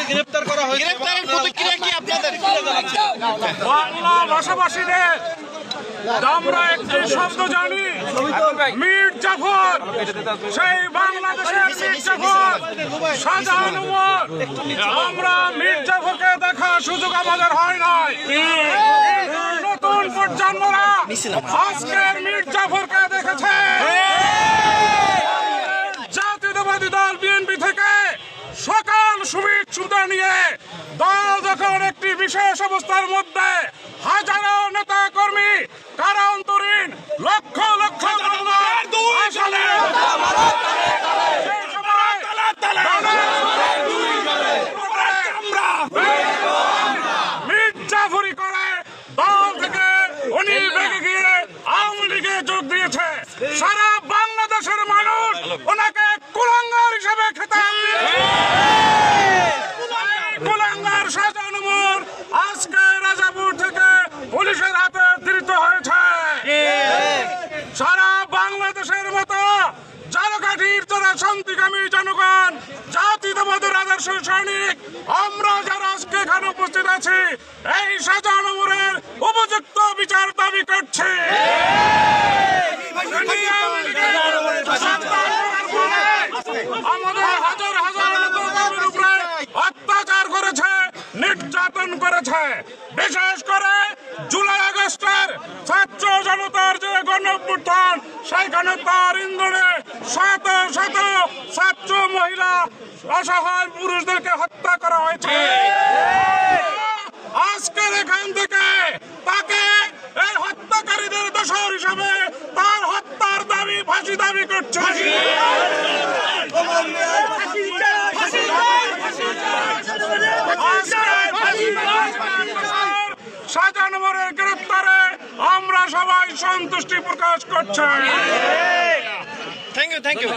গ্রেফতার করা হয়েছে, গ্রেফতারের প্রতিক্রিয়া কি আপনাদের? বাংলা ভাষাভাষীদের আমরা একটি শব্দ জানি, মীর জাফর। সেই বাংলাদেশের মীর জাফর, শাহজাহান ওমর। আমরা মীর জাফরকে দেখার সুযোগ আমাদের হয় নাই। নতুন প্রজন্মরা আজকের মীর জাফরকে দেখেছে। জাতীয়তাবাদী দল বিএনপি থেকে সকল সুবিধা নিয়ে দল যখন একটি বিশেষ অবস্থার মধ্যে হাজারো নেতা কর্মী কারান্তরীণ, লক্ষ লক্ষ মির্জাফরি করে দল থেকে উনি বেগে গিয়ে আওয়ামী লীগে যোগ দিয়েছে। সারা বাংলাদেশের মানুষ ওনাকে কুলাঙ্গার হিসেবে খেতাব দিয়েছে। কুলাঙ্গার শাহজাহান ওমর আজকে রাজাপুর থেকে পুলিশের হাতে ধৃত হয়েছে। সারা বাংলাদেশের মতো ঝালকাঠির যারা শান্তিকামী জনগণ, জাতীয়তাবাদের আদর্শ সৈনিক, আমরা যারা আজকে এখানে উপস্থিত আছি, এই শাহজাহান ওমরের উপযুক্ত বিচার দাবি করছি। আমাদের হাজার হাজার নেতাকর্মীর উপরে অত্যাচার করেছে, নির্যাতন করেছে। বিশেষ করে জুলাই আগস্টের ছাত্র জনতার যে গণঅভ্যুত্থান, সেইখানে তার ইন্ধনে শত শত ছাত্র, মহিলা, অসহায় পুরুষদেরকে হত্যা করা হয়েছে। আজকের এখান থেকে তাকে এই হত্যাকারীদের দোষর হিসাবে তার হত্যার দাবি, ফাঁসি দাবি করছে। শাহজাহান ওমরের গ্রেফতারে আমরা সবাই সন্তুষ্টি প্রকাশ করছি। Thank you.